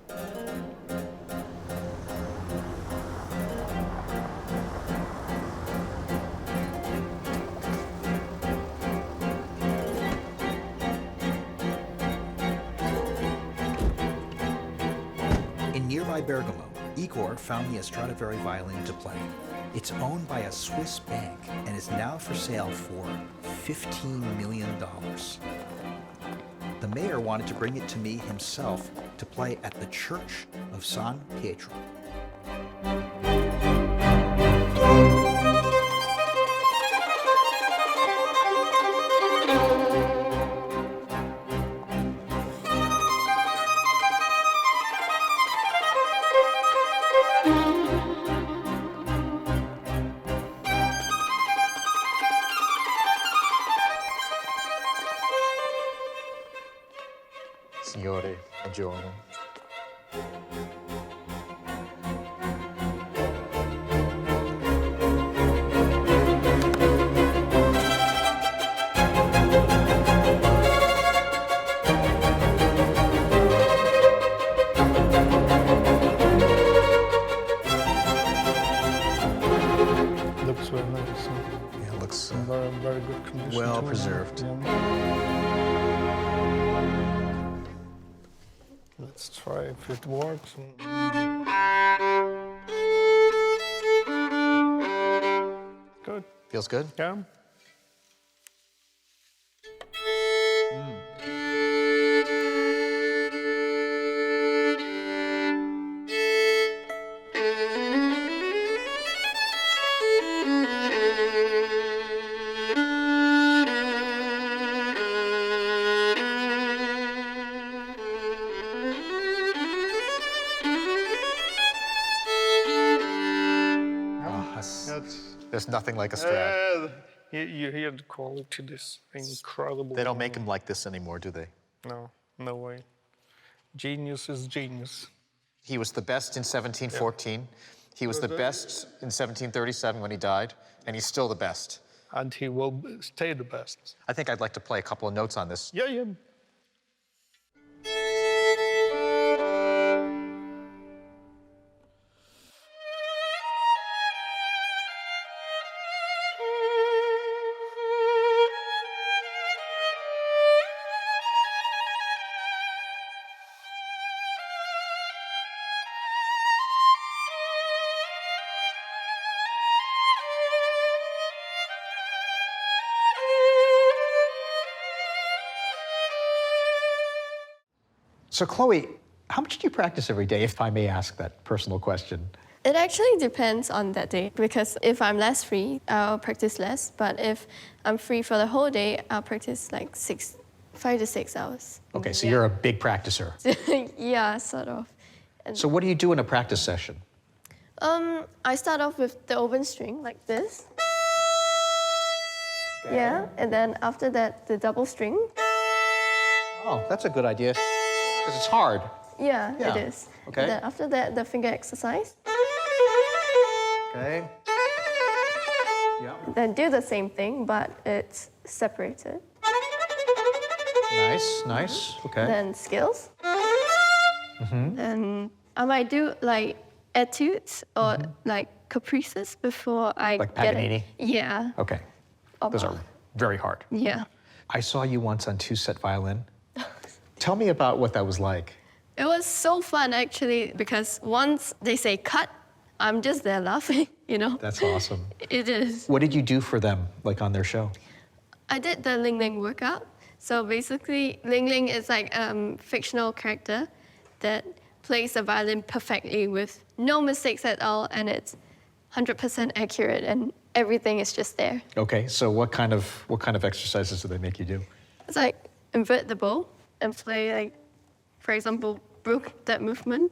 In nearby Bergamo, Igor found me a Stradivari violin to play. It's owned by a Swiss bank and is now for sale for $15 million. The mayor wanted to bring it to me himself to play at the Church of San Pietro. Signore, buongiorno. Looks very nice. Yeah, it looks Very, very good condition. well too. preserved. Yeah. Let's try if it works. Good. Feels good? Yeah. There's nothing like a Strad. You hear the quality, this incredible. They don't make them like this anymore, do they? No, no way. Genius is genius. He was the best in 1714. He was the best in 1737 when he died, and he's still the best. And he will stay the best. I think I'd like to play a couple of notes on this. Yeah, yeah. So Chloe, how much do you practice every day, if I may ask that personal question? It actually depends on that day, because if I'm less free, I'll practice less. But if I'm free for the whole day, I'll practice like 5 to 6 hours. Okay, so you're a big practicer. Yeah, sort of. So what do you do in a practice session? I start off with the open string, like this. Yeah, and then after that, the double string. Oh, that's a good idea, because it's hard. Yeah, Yeah, it is. okay. And then after that, the finger exercise. Okay. Yeah. Then do the same thing, but it's separated. Nice, nice. Okay. Then scales. And I might do like etudes or like caprices before I Like get Paganini? it. Yeah. Okay. Those are very hard. Yeah. I saw you once on two-set violin. Tell me about what that was like. It was so fun actually, because once they say cut, I'm just there laughing, you know? That's awesome. It is. What did you do for them, like on their show? I did the Ling Ling workout. So basically, Ling Ling is like a fictional character that plays the violin perfectly with no mistakes at all, and it's 100% accurate, and everything is just there. Okay, so what kind of exercises do they make you do? It's like invert the bow and play like, for example, Brook, that movement.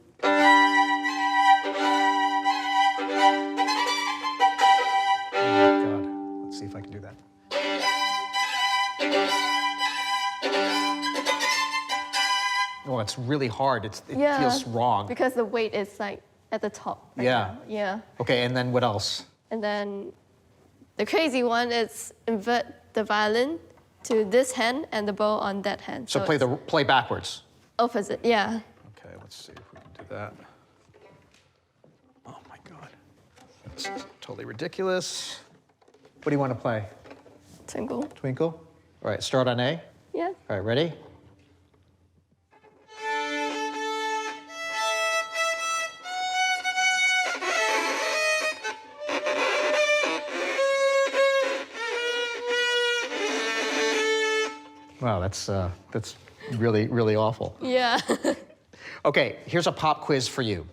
God, let's see if I can do that. Oh, it's really hard. It feels wrong. Because the weight is like at the top. Right Yeah. now. Yeah. Okay, and then what else? And then the crazy one is invert the violin to this hand and the bow on that hand. So it's play backwards. opposite. Yeah. Okay. Okay, let's see if we can do that. Oh my God. This is totally ridiculous. What do you want to play? Twinkle. Twinkle? All right, start on A. Yeah. All right, ready? Wow, that's really, really awful. Yeah. Okay, here's a pop quiz for you.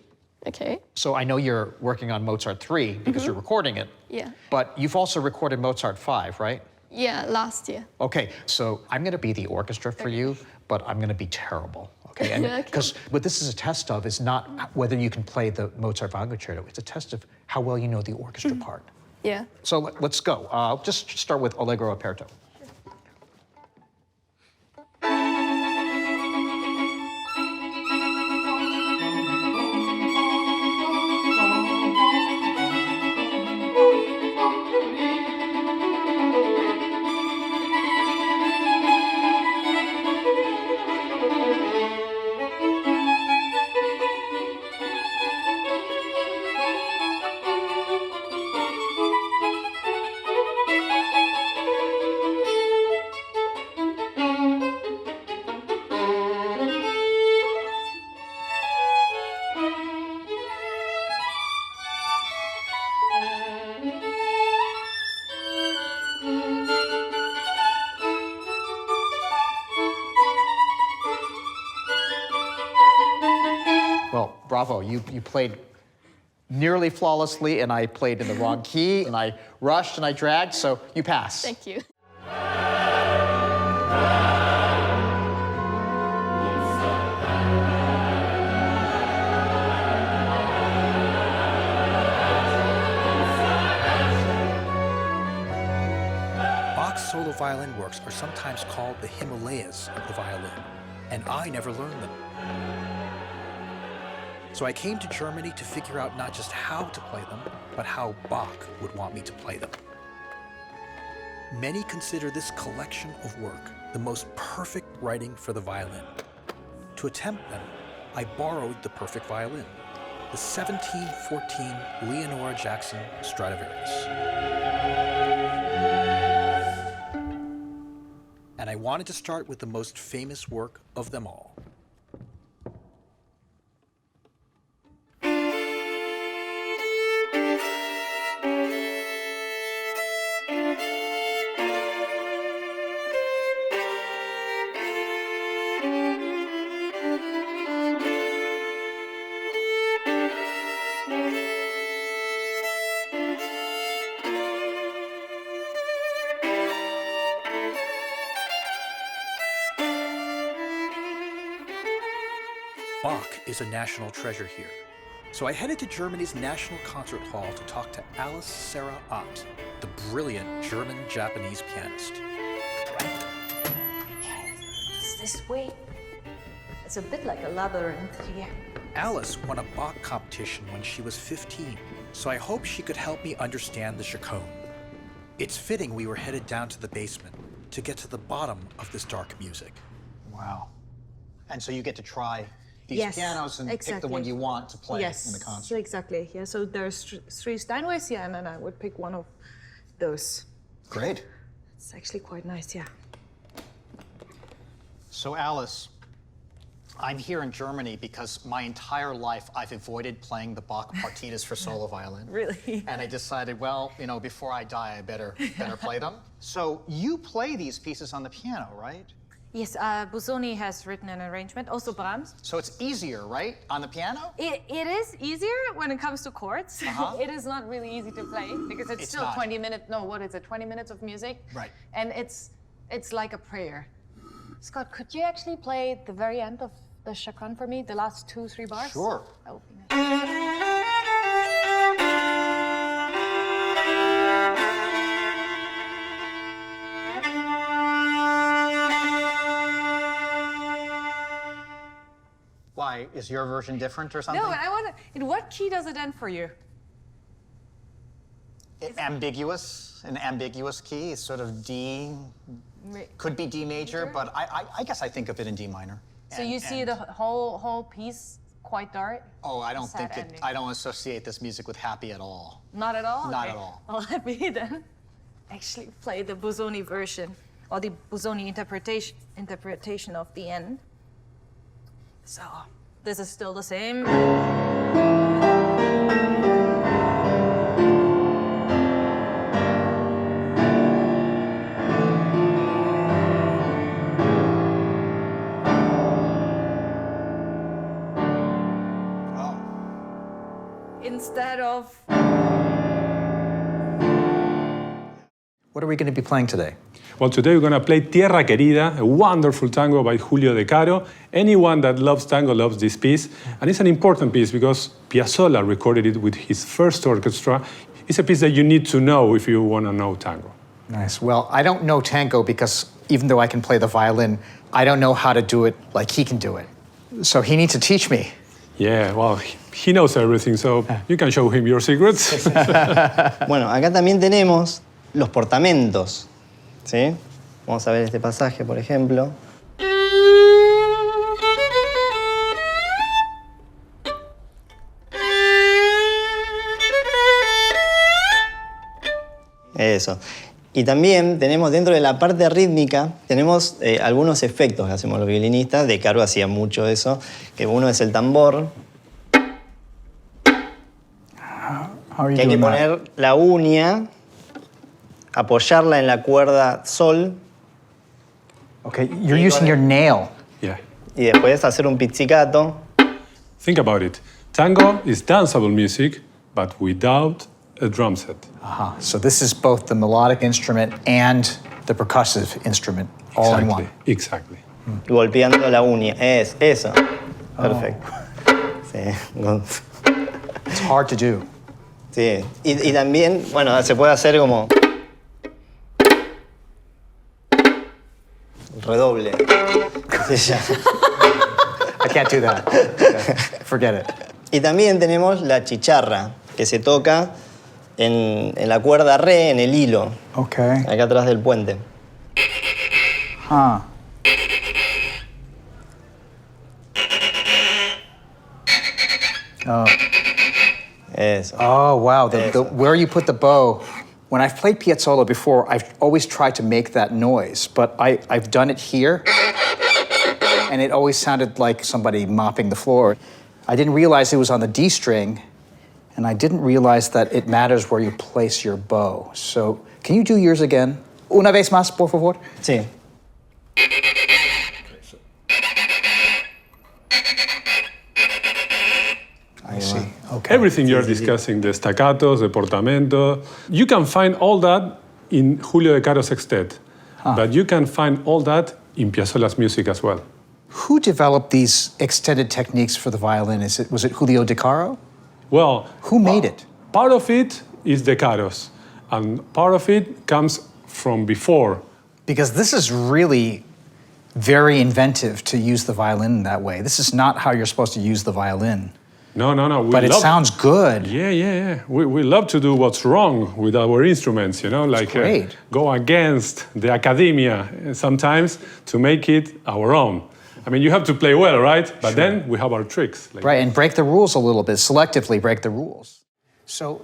Okay. So I know you're working on Mozart 3 because you're recording it. Yeah. But you've also recorded Mozart 5, right? Yeah, last year. Okay, so I'm going to be the orchestra for you, but I'm going to be be okay? And Okay. because what this is a test of is not whether you can play the Mozart Violin Concerto. It's a test of how well you know the orchestra part. Yeah. So let's go. Just start with Allegro aperto. Well, bravo, you played nearly flawlessly, and I played in the wrong key, and I rushed and I dragged, so you pass. Thank you. Bach's solo violin works are sometimes called the Himalayas of the violin, and I never learned them. So I came to Germany to figure out not just how to play them, but how Bach would want me to play them. Many consider this collection of work the most perfect writing for the violin. To attempt them, I borrowed the perfect violin, the 1714 Leonora Jackson Stradivarius. And I wanted to start with the most famous work of them all. Bach is a national treasure here. So I headed to Germany's National Concert Hall to talk to Alice Sarah Ott, the brilliant German-Japanese pianist. It's this way. It's a bit like a labyrinth here. Alice won a Bach competition when she was 15, so I hoped she could help me understand the chaconne. It's fitting we were headed down to the basement to get to the bottom of this dark music. Wow. And so you get to try these pianos and pick the one you want to play in the concert. Yes, exactly. Yeah, so there's three Steinways, yeah, and then I would pick one of those. Great. It's actually quite nice, yeah. So Alice, I'm here in Germany because my entire life I've avoided playing the Bach partitas for solo violin. Really? And I decided, well, you know, before I die, I better play them. So you play these pieces on the piano, right? Yes, Busoni has written an arrangement, also Brahms. So it's easier, right, on the piano? It is easier when it comes to chords. Uh-huh. It is not really easy to play because it's still not. 20 minutes, no, what is it, 20 minutes of music? Right. And it's like a prayer. Scott, could you actually play the very end of the chaconne for me, the last 2-3 bars? Sure. That would be nice. Why, is your version different or something? No, but I want to, in what key does it end for you? Ambiguous, an ambiguous key, sort of D, could be D major, but I guess I think of it in D minor. So you see the whole piece quite dark? Oh, I don't Sad think ending. I don't associate this music with happy at all. Not at all? Not Okay. at all. Well, let me then actually play the Busoni version, or the Busoni interpretation of the end. So, this is still the same. Instead of What are we going to be playing today? Well, today we're going to play Tierra Querida, a wonderful tango by Julio De Caro. Anyone that loves tango loves this piece. And it's an important piece because Piazzolla recorded it with his first orchestra. It's a piece that you need to know if you want to know tango. Nice. Well, I don't know tango because even though I can play the violin, I don't know how to do it like he can do it. So he needs to teach me. Yeah, well, he knows everything, so you can show him your secrets. Bueno, acá también tenemos los portamentos, ¿sí? Vamos a ver este pasaje, por ejemplo. Eso. Y también tenemos dentro de la parte rítmica, tenemos algunos efectos que hacemos los violinistas. De Caro hacía mucho eso, que uno es el tambor, How are you que hay que doing that? poner la uña, apoyarla en la cuerda sol Okay, you're using your nail. Yeah. y después hacer un pizzicato. Think about it. Tango is danceable music, but without a drum set. So this is both the melodic instrument and the percussive instrument all in one. Exactly. Golpeando la uña. Eso. Perfecto. Sí. It's hard to do. Sí. Y también, bueno, se puede hacer como redoble. Sí, ya. I can't do that. Forget it. Y también tenemos la chicharra, que se toca en la cuerda re, en el hilo, Okay. acá atrás del puente. Huh. Eso. Oh, wow. Where you put the bow. When I've played Piazzolla before, I've always tried to make that noise, but I've done it here, and it always sounded like somebody mopping the floor. I didn't realize it was on the D string, and I didn't realize that it matters where you place your bow. So, can you do yours again? Una vez más, por favor. Sí. I see. Okay. Everything you're discussing, the staccatos, the portamento, you can find all that in Julio De Caro's sextet, but you can find all that in Piazzolla's music as well. Who developed these extended techniques for the violin? Was it Julio De Caro? Well, Who made it? part of it is De Caro's, and part of it comes from before. Because this is really very inventive to use the violin that way. This is not how you're supposed to use the violin. No. But it sounds good. Yeah. We love to do what's wrong with our instruments, you know, like great. go against the academia sometimes to make it our own. I mean, you have to play well, right? But then we have our tricks. Like Right, and break the rules a little bit, selectively break the rules. So,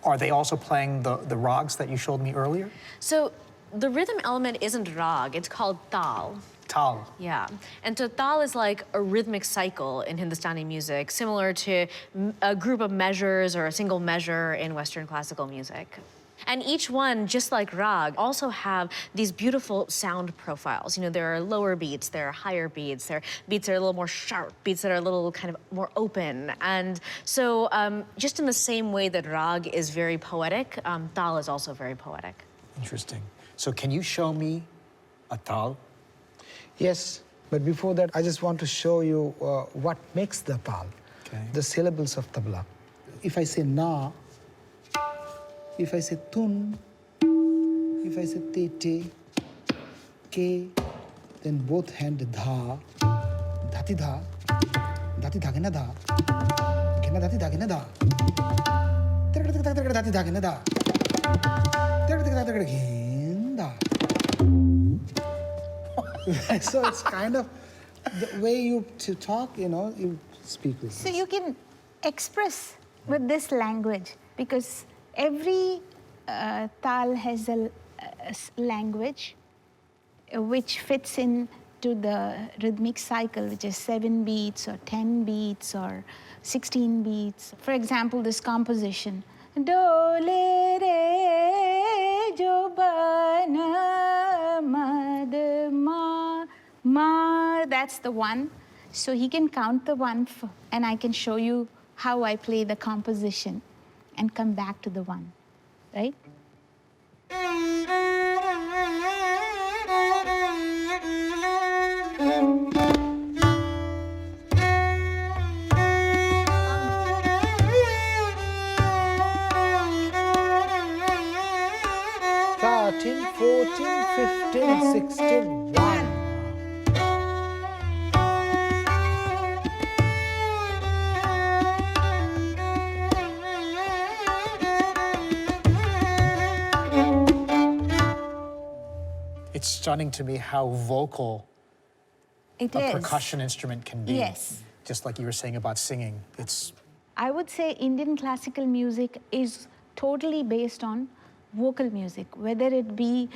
are they also playing the rags that you showed me earlier? So the rhythm element isn't rag, it's called tal. Tal. Yeah, and so tal is like a rhythmic cycle in Hindustani music, similar to a group of measures or a single measure in Western classical music. And each one, just like rag, also have these beautiful sound profiles. You know, there are lower beats, there are higher beats, there are beats that are a little more sharp, beats that are a little kind of more open. And so just in the same way that rag is very poetic, tal is also very poetic. Interesting. So, can you show me a tal? Yes, but before that, I just want to show you what makes the tal, the syllables of tabla. If I say na, if I say tun, if I say te te, ke, then both hand dha, dhati dha, gena dha, gena dhati dha, gena dha, dhati dha, gena dha, gena dha. So it's kind of the way you to talk, you speak with So this. you can express with this language because every tal has a language which fits in to the rhythmic cycle, which is 7 beats or 10 beats or 16 beats. For example, this composition. Do, le, re, jo, ba, na, ma, de, ma. That's the one. So he can count the one, and I can show you how I play the composition and come back to the one, right? Starting 14, 15, 16, 1. It's stunning to me how vocal It a is. percussion instrument can be. Yes. Just like you were saying about singing. It's I would say Indian classical music is totally based on vocal music, whether it be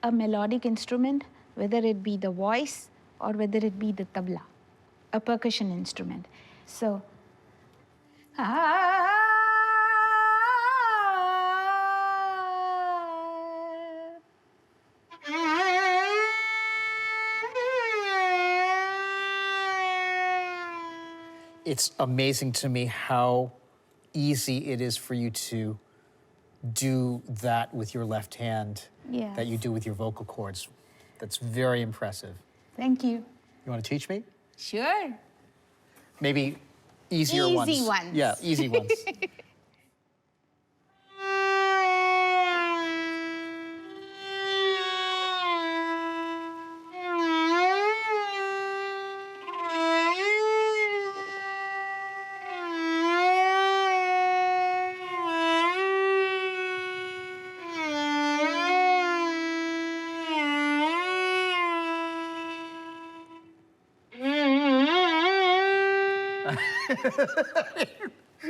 a melodic instrument, whether it be the voice, or whether it be the tabla, a percussion instrument. So, it's amazing to me how easy it is for you to do that with your left hand Yeah. that you do with your vocal cords. That's very impressive. Thank you. You want to teach me? Sure. Maybe easier ones. Easy ones. Yeah, easy ones.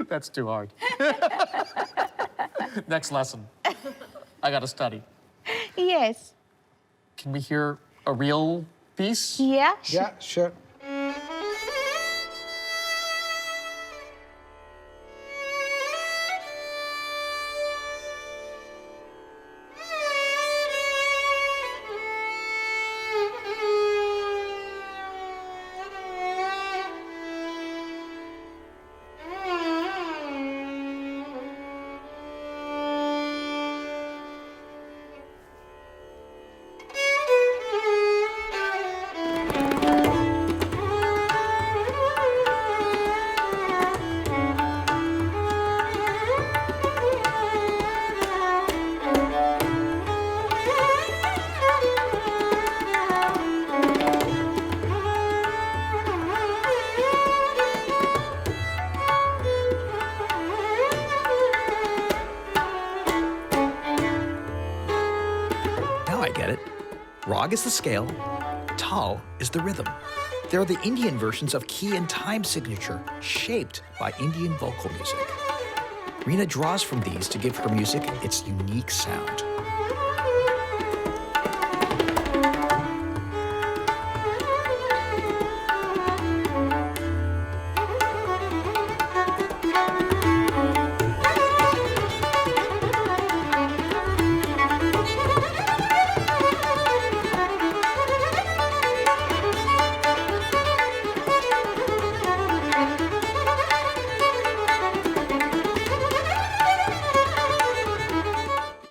That's too hard. Next lesson. I gotta study. Yes. Can we hear a real piece? Yeah. Yeah, sure. Now I get it. Rag is the scale, tal is the rhythm. There are the Indian versions of key and time signature shaped by Indian vocal music. Reena draws from these to give her music its unique sound.